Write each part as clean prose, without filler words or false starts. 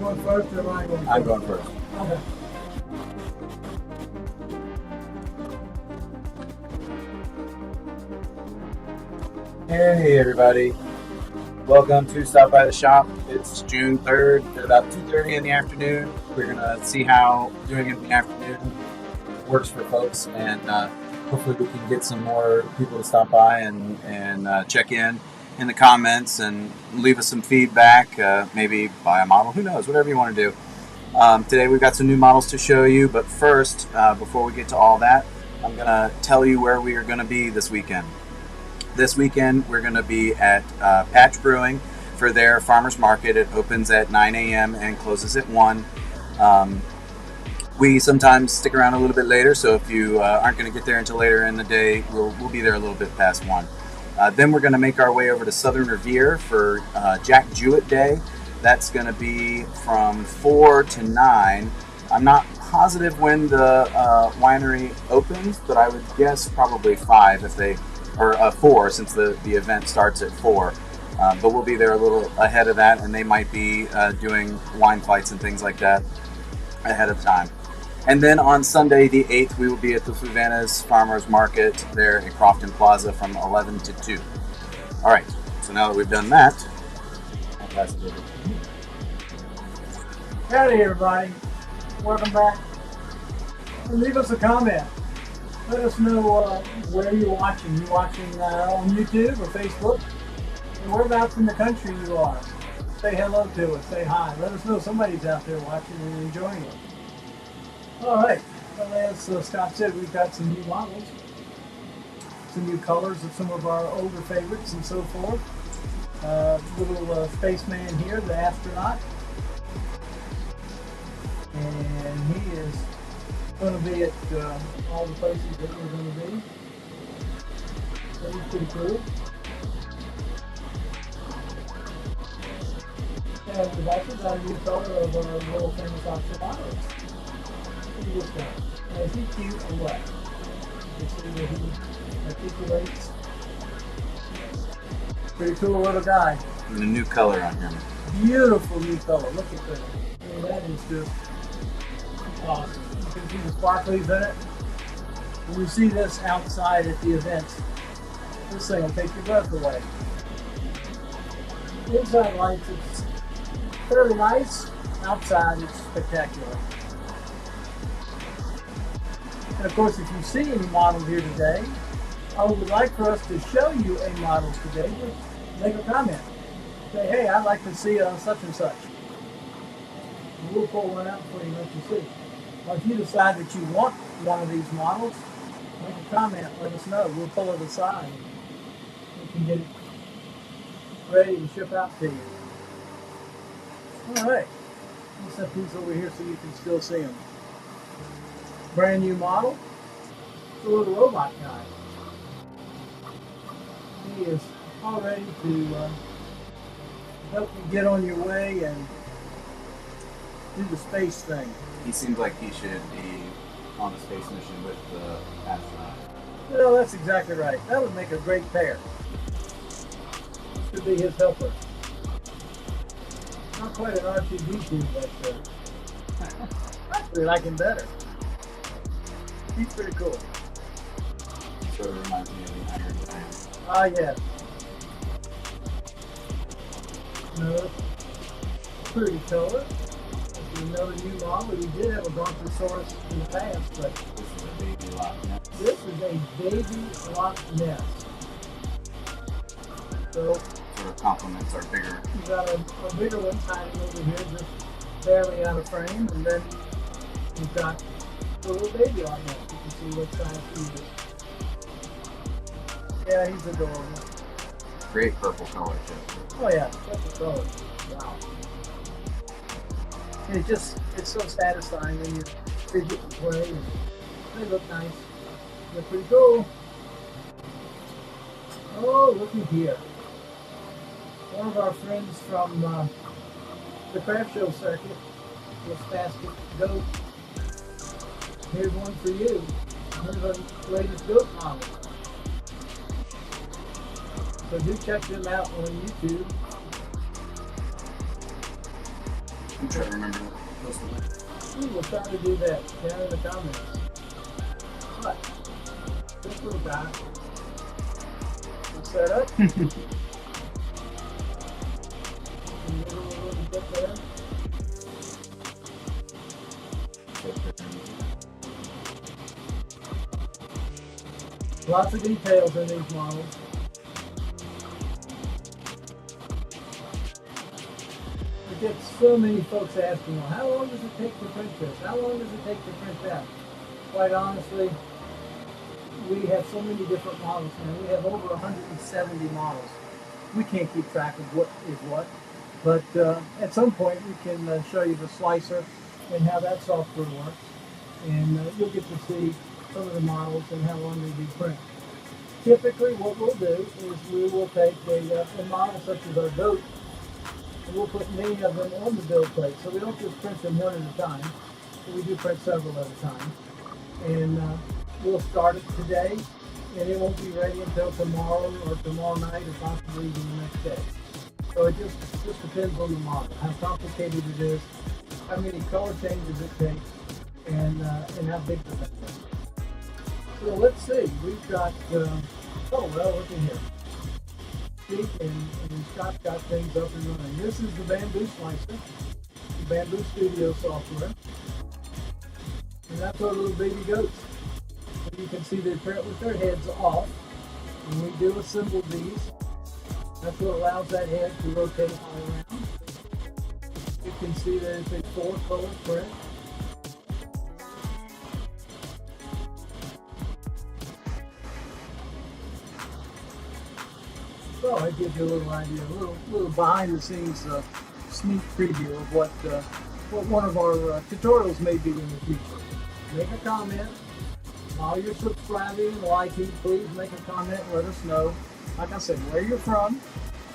going first or am I going first? I'm going first. Okay. Hey everybody, welcome to Stop by the Shop. It's June 3rd at about 2:30 in the afternoon. We're gonna see how doing it in the afternoon works for folks, and hopefully we can get some more people to stop by and check in the comments and leave us some feedback, maybe buy a model, who knows, whatever you want to do. Today we've got some new models to show you, but first, before we get to all that, I'm gonna tell you where we are gonna be this weekend. This weekend, we're going to be at Patch Brewing for their farmers market. It opens at 9 a.m. and closes at 1. We sometimes stick around a little bit later, so if you aren't going to get there until later in the day, we'll be there a little bit past 1. Then we're going to make our way over to Southern Revere for Jack Jewett Day. That's going to be from 4 to 9. I'm not positive when the winery opens, but I would guess probably 5 if they... or 4 since the event starts at 4. But we'll be there a little ahead of that, and they might be doing wine flights and things like that ahead of time. And then on Sunday the 8th, we will be at the Fluvanna's Farmers Market there at Crofton Plaza from 11 to 2. All right, so now that we've done that, I'll pass it over. Howdy, everybody. Welcome back. Leave us a comment. Let us know where you're watching. You're watching on YouTube or Facebook? And whereabouts in the country you are. Say hello to us. Say hi. Let us know somebody's out there watching and enjoying it. All right. Well, as Scott said, we've got some new models. Some new colors of some of our older favorites and so forth. Little spaceman here, the astronaut. And he is going to be at all the places that we're going to be. That is pretty cool. And we've also got a new color of our world famous oxalate. Look at this guy. Now, is he cute or what? You see where he articulates. Pretty cool little guy. And a new color on him. Beautiful new color. Look at that. I mean, that is just awesome. You can see the sparklies in it. When you see this outside at the events, this thing will take your breath away. Inside lights, it's fairly nice. Outside, it's spectacular. And of course, if you see any models here today, I would like for us to show you a model today. Just make a comment. Say, hey, I'd like to see such and such. And we'll pull one out for you and let you see. Or if you decide that you want one of these models, make a comment, let us know. We'll pull it aside. We can get it ready to ship out to you. All right. Let's set these over here so you can still see them. Brand new model. It's a little robot guy. He is all ready to help you get on your way and do the space thing. He seems like he should be on a space mission with the astronaut. Well, that's exactly right. That would make a great pair. Should be his helper. Not quite an R2-D2, but I actually like him better. He's pretty cool. Sort of reminds me of the Iron Man. Ah, yes. No, pretty color. Another new model. We did have a Brontosaurus in the past, but This is a baby Loch Ness. this is a baby Loch Ness. So Sort of complements our bigger. you got a bigger one hiding over here, just barely out of frame, and then you've got a little baby Loch Ness. You can see what size he is. Yeah, he's adorable. Great purple color too. Oh yeah, such a color. Wow. And it's so satisfying when you fidget and play, and they look nice. They're pretty cool. Oh, looky here. One of our friends from the craft show circuit, this basket goat. Here's one for you. Here's our latest goat model. So do check them out on YouTube. I'm trying to remember what was the We will try to do that down in the comments. But this little guy will set up. A little bit there. Lots of details in these models. We get so many folks asking, well, how long does it take to print this? How long does it take to print that? Quite honestly, we have so many different models now. We have over 170 models. We can't keep track of what is what, but at some point we can show you the slicer and how that software works, and you'll get to see some of the models and how long they do print. Typically what we'll do is we will take a model such as our goat, and we'll put many of them on the build plate. So we don't just print them one at a time, but we do print several at a time. And we'll start it today, and it won't be ready until tomorrow or tomorrow night or possibly even the next day. So it just depends on the model, how complicated it is, how many color changes it takes, and how big the thing is. So let's see, we've got, oh well, look in here. Steve and Scott got things up and running. This is the Bamboo Slicer, the Bamboo Studio software. And that's our little baby goats. And you can see they print with their heads off. When we do assemble these, that's what allows that head to rotate all around. You can see that it's a 4-color print. So I give you a little idea, a little behind the scenes sneak preview of what one of our tutorials may be in the future. Make a comment. While you're subscribing and liking, please make a comment and let us know, like I said, where you're from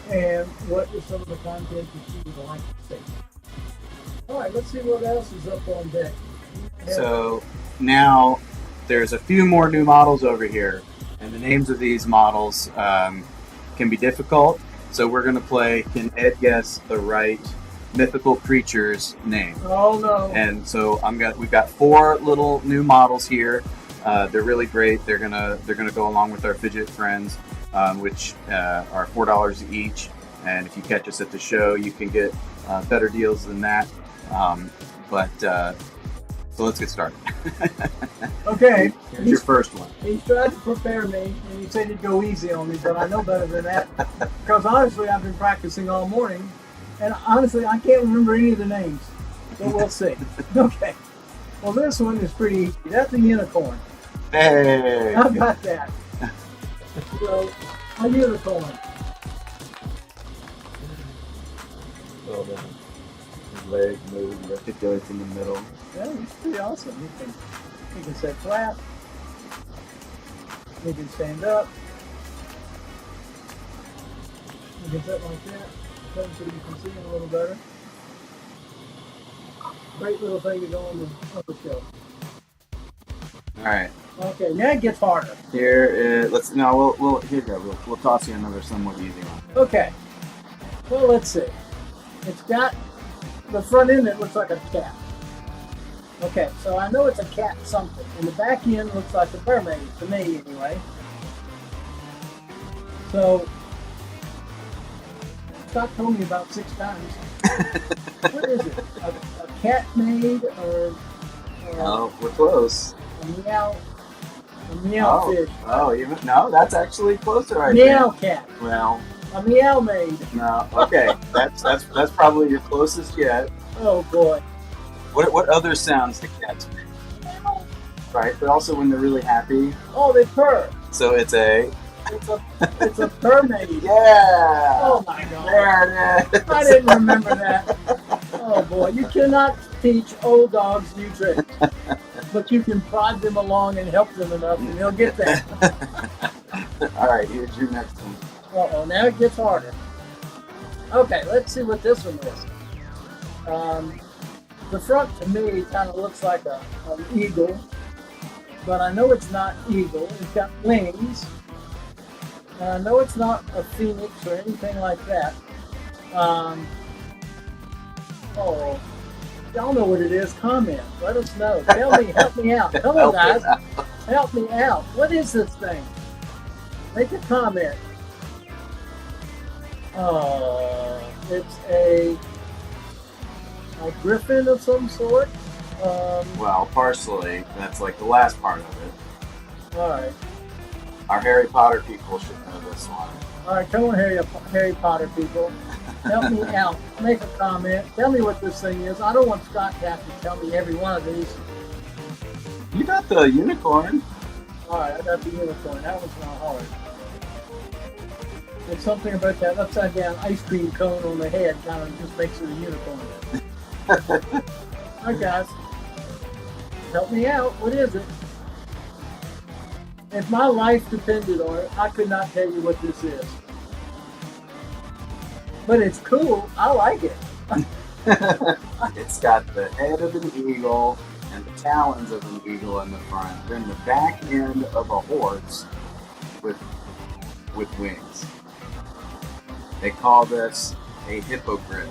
and what is some of the content that you would like to see. Alright, let's see what else is up on deck. So now there's a few more new models over here, and the names of these models can be difficult. So we're going to play Can Ed Guess the Right Mythical Creature's Name? Oh no. And so we've got 4 little new models here. They're really great. They're gonna go along with our fidget friends, which are $4 each. And if you catch us at the show, you can get better deals than that. So let's get started. Okay. Here's your first one. He's tried to prepare me, and he said he'd go easy on me, but I know better than that. Because honestly, I've been practicing all morning, and honestly, I can't remember any of the names. So we'll see. Okay. Well, this one is pretty easy. That's a unicorn. Hey! I got that. So, a unicorn. Well done. His leg moves, he articulates in the middle. Yeah, it's pretty awesome. He can sit flat. He can stand up. He can sit like that. So you can see him a little better. Great little thing to go on the shelf. All right. Okay, now it gets harder. Here is here you go. We'll toss you another somewhat easy one. Okay. Well, let's see. It's got the front end that looks like a cat. Okay, so I know it's a cat something. And the back end looks like a mermaid, to me anyway. So, Scott told me about 6 times. What is it? A cat maid or Oh, we're close. a meow fish? No, that's actually closer right Meow cat. there. Well, A meow maid. no. Okay, that's probably your closest yet. Oh boy. What other sounds do cats make? Right, but also when they're really happy. Oh, they purr. So it's a It's a purr maid. yeah. Oh my god. There it is. I didn't remember that. Oh boy, you cannot teach old dogs new tricks, but you can prod them along and help them enough, and they'll get that. All right, here's your next one. Uh-oh, now it gets harder. Okay, let's see what this one is. The front to me kind of looks like an eagle, but I know it's not eagle. It's got wings. And I know it's not a phoenix or anything like that. y'all know what it is. Comment. Let us know. Tell me. Help me out. Come on, Help us guys. out. Help me out. What is this thing? Make a comment. It's a griffin of some sort. Well, partially. That's like the last part of it. All right. Our Harry Potter people should know this one. All right, come on, Harry Potter people. Help me out. Make a comment. Tell me what this thing is. I don't want Scott to have to tell me every one of these. You got the unicorn. All right, I got the unicorn. That was not hard. There's something about that upside down ice cream cone on the head kind of just makes it a unicorn. All right, guys. Help me out. What is it? If my life depended on it, I could not tell you what this is. But it's cool. I like it. It's got the head of an eagle and the talons of an eagle in the front, then the back end of a horse with wings. They call this a hippogriff.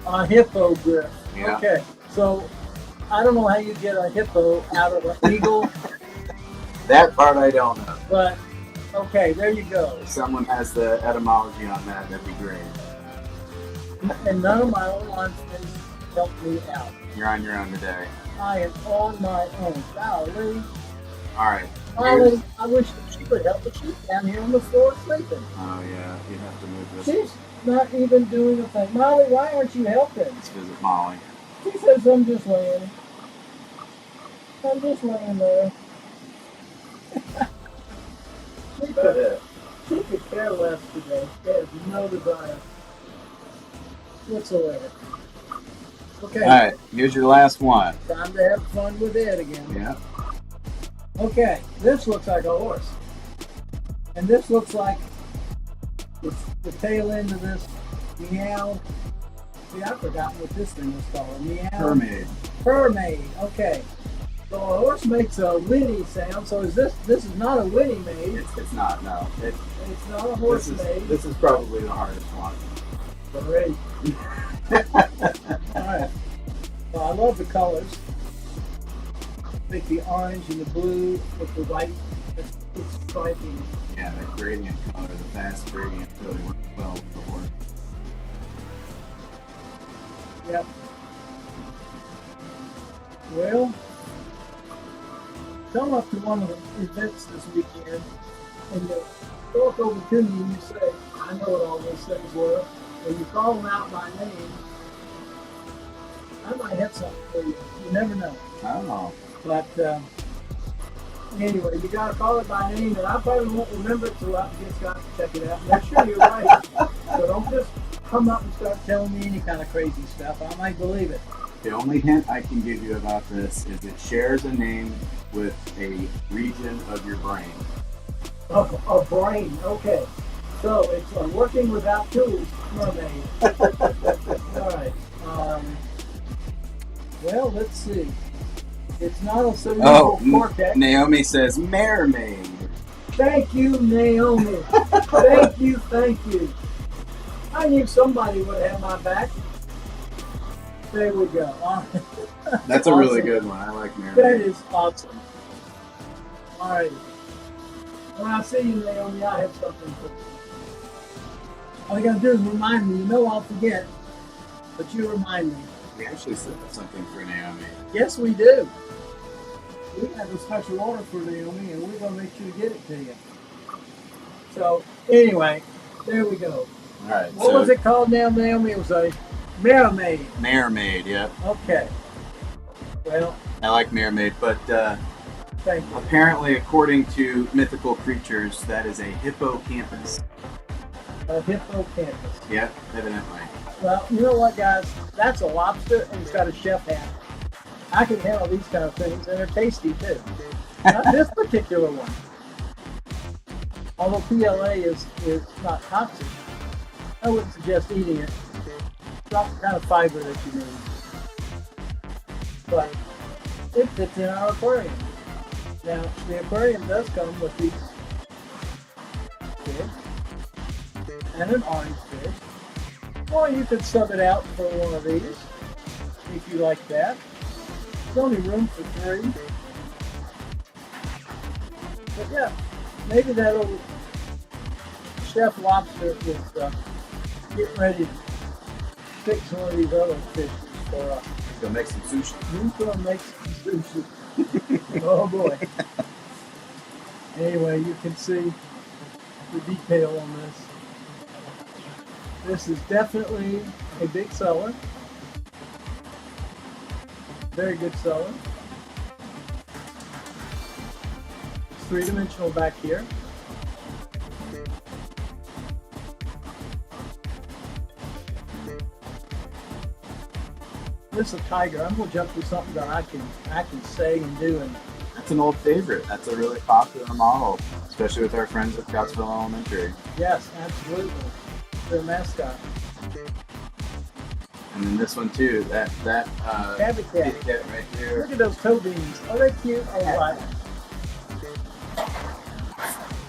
A hippogriff. Yeah. Okay. So I don't know how you get a hippo out of an eagle, That part I don't know. but okay, there you go. If someone has the etymology on that, that'd be great. And none of my own lines helped me out. You're on your own today. I am on my own. Golly. All right. Molly, I wish that she would help, but she's down here on the floor sleeping. Oh yeah, you have to move this. She's not even doing a thing. Molly, why aren't you helping? Let's visit Molly. She says, I'm just laying. I'm just laying there. She could care less today. There's no desire whatsoever. Okay, All right, here's your last one. time to have fun with Ed again. Yeah. Okay, this looks like a horse. And this looks like the tail end of this meow. See, I've forgotten what this thing was called. Meow. Mermaid. Mermaid. Okay. So a horse makes a whinny sound. So is this is not a whinny maid. It's not. No. It's not a horse maid. This is probably the hardest one. Great. All right. Well, I love the colors. I think the orange and the blue with the white. It's striking. Yeah, that gradient color, the fast gradient really works well with the horse. Yep. Well, come up to one of the events this weekend and you walk over to me and you say, I know what all those things were, and you call them out by name, I might have something for you. You never know. Oh. But anyway, you got to call it by name, and I probably won't remember it till I get Scott to check it out. And I'm sure you're right. So don't just come up and start telling me any kind of crazy stuff. I might believe it. The only hint I can give you about this is it shares a name with a region of your brain. A brain, okay. So it's working without tools, mermaid. All right. Well, let's see. It's not a cerebral cortex. Naomi says mermaid. Thank you, Naomi. Thank you. I knew somebody would have my back. There we go. That's a Awesome. really good one. I like mermaid. That is awesome. All right. When I see you, Naomi, I have something for you. All you gotta do is remind me. You know I'll forget, but you remind me. We actually set up something for Naomi. Yes, we do. We have a special order for Naomi, and we're gonna make sure to get it to you. So anyway, there we go. All right. What was it called now, Naomi? It was a mermaid. Mermaid, yep. Okay. Well, I like mermaid, but thank you. apparently, according to mythical creatures, that is a hippocampus. A hippocampus. Yep, evidently. Well, you know what, guys? That's a lobster, and it's got a chef hat. I can handle these kind of things, and they're tasty too. Not this particular one. Although PLA is not toxic, I wouldn't suggest eating it. It's not the kind of fiber that you need. But it fits in our aquarium. Now, the aquarium does come with these fish and an orange fish. Or you could sub it out for one of these. if you like that. There's only room for 3. But yeah, maybe that old Chef Lobster is getting ready to fix one of these other fishes for us. Go make some sushi. He's gonna make some sushi. Oh boy. Anyway, you can see the detail on this. This is definitely a big seller. Very good seller. It's 3-dimensional back here. This is a tiger. I'm gonna jump to something that I can say and do. And That's an old favorite. That's a really popular model, especially with our friends at Scottsville Elementary. yes, absolutely. Their mascot. And then this one too. That Tabby cat. kitty cat right here. Look at those toe beans. Are they cute? Oh, right.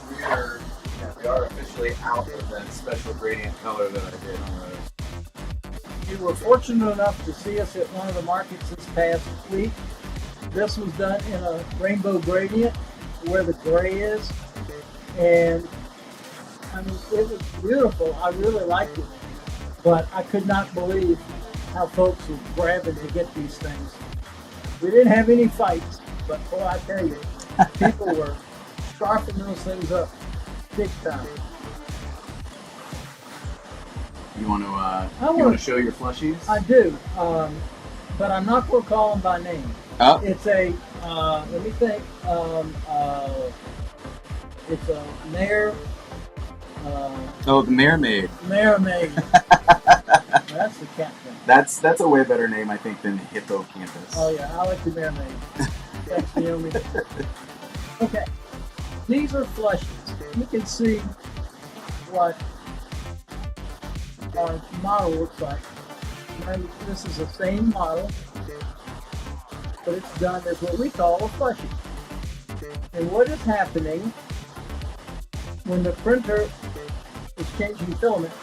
We are officially out of that special gradient color that I did on those. You were fortunate enough to see us at one of the markets this past week. This was done in a rainbow gradient where the gray is. And I mean, it was beautiful. I really liked it. But I could not believe how folks were grabbing to get these things. We didn't have any fights, but boy, I tell you, people were scarfing those things up big time. You want to show your plushies? I do, but I'm not going to call them by name. Oh. It's a, let me think, it's a mare. Oh, the Mermaid. Mermaid. That's the cat thing. That's a way better name, I think, than Hippocampus. Oh yeah, I like the mermaid. That's the only. Okay, these are flushes. You can see what our model looks like. And this is the same model, but it's done as what we call a flushie. And what is happening when the printer is changing filament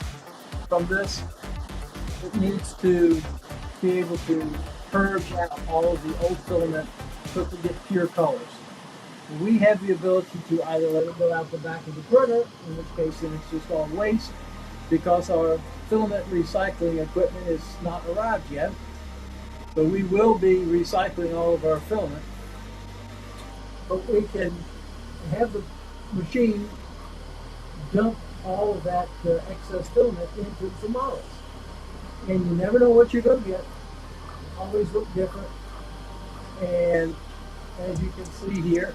from this, it needs to be able to purge out all of the old filament so to get pure colors. We have the ability to either let it go out the back of the printer, in which case then it's just all waste, because our filament recycling equipment is not arrived yet. So we will be recycling all of our filament. But we can have the machine dump all of that excess filament into the models. And you never know what you're going to get. Always look different. And as you can see here,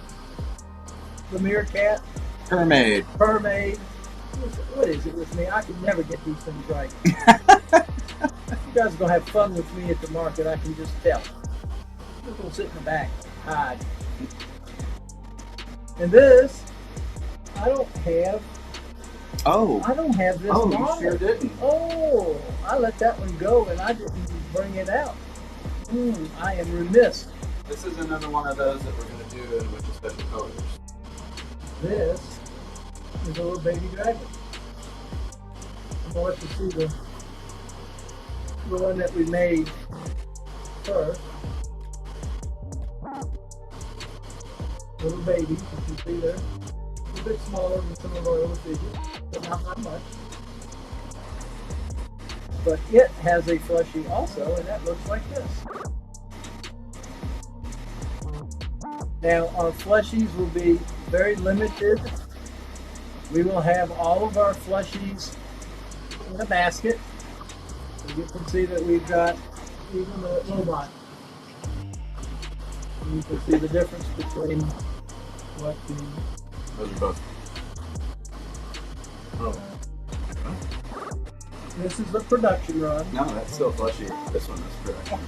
the meerkat, Mermaid. Mermaid. What is it with me? I can never get these things right. You guys are going to have fun with me at the market, I can just tell. I'm just going to sit in the back, hide. And this, I don't have this model. You sure didn't. Oh, I let that one go and I didn't bring it out. I am remiss. This is another one of those that we're going to do with the special colors. This is a little baby dragon. I'm going to let you see the one that we made first. Little baby, you can see there. A bit smaller than some of our other figures, but not that much. But it has a plushie also, and that looks like this. Now, our plushies will be very limited. We will have all of our plushies in a basket. So you can see that we've got even the robot. And you can see the difference between what the... Those are both. Oh. This is the production run. No, that's still plushy. This one is production.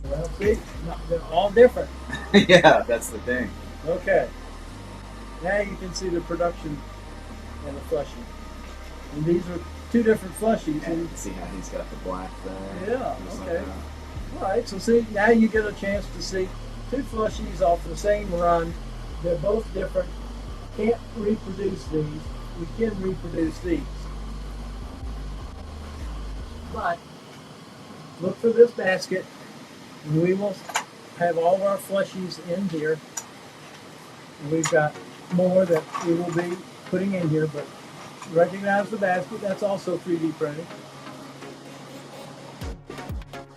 Well, see, no, they're all different. Yeah, that's the thing. Okay. Now you can see the production and the flushie. And these are two different flushies. And you can see how he's got the black there. Yeah, Just okay. like that. All right, so see, now you get a chance to see two flushies off the same run. They're both different. Can't reproduce these. We can reproduce these. But look for this basket. We will have all of our plushies in here. We've got more that we will be putting in here, but recognize the basket. That's also 3D printed.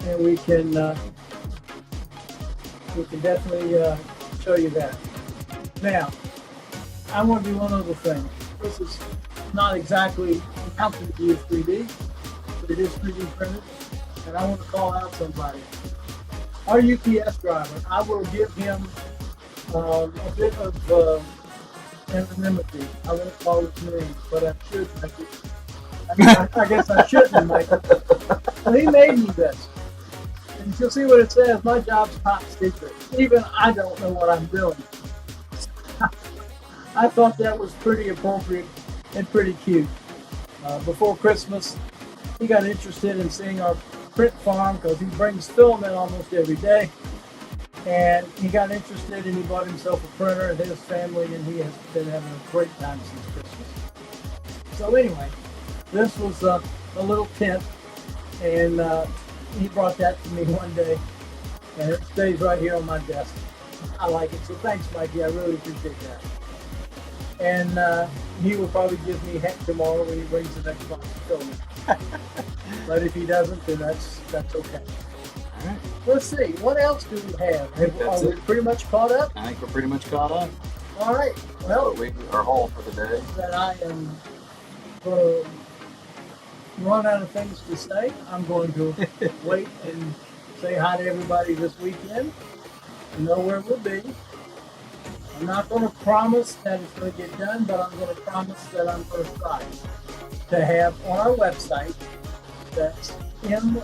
And we can definitely show you that. Now, I want to do one other thing. This is not exactly how to use 3D, but it is 3D printed, and I want to call out somebody. Our UPS driver, I will give him a bit of anonymity. I won't call his name, but I should make it. I guess I shouldn't make it. But he made me this. And you'll see what it says. My job's top secret. Even I don't know what I'm doing. I thought that was pretty appropriate and pretty cute. Before Christmas, he got interested in seeing our print farm because he brings film in almost every day. And he got interested and he bought himself a printer and his family, and he has been having a great time since Christmas. So anyway, this was a little tent, and he brought that to me one day, and it stays right here on my desk. I like it, so thanks, Mikey. I really appreciate that. And he will probably give me heck tomorrow when he brings the next box to film it. But if he doesn't, then that's okay. All right. Let's see, what else do we have? Are we pretty much caught up? I think we're pretty much caught up. All right. Well, We are whole for the day. that I am going to run out of things to say. I'm going to wait and say hi to everybody this weekend. You know where we'll be. I'm not going to promise that it's going to get done, but I'm going to promise that I'm going to try to have on our website, that's mdww.org.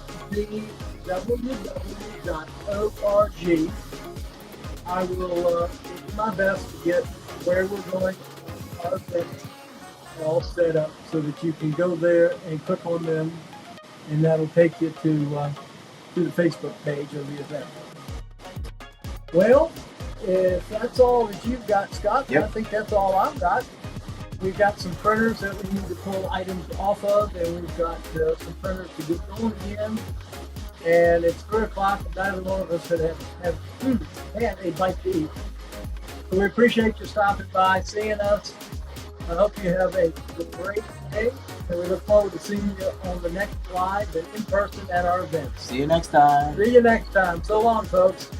I will do my best to get where we're going, our events all set up so that you can go there and click on them, and that'll take you to the Facebook page of the event. Well, if that's all that you've got, Scott, Yep. I think that's all I've got. We've got some printers that we need to pull items off of, and we've got some printers to get going again. And it's 3 o'clock, and neither one of us have had a bite to eat. So we appreciate you stopping by, seeing us. I hope you have a great day, and we look forward to seeing you on the next live and in person at our events. See you next time. See you next time. So long, folks.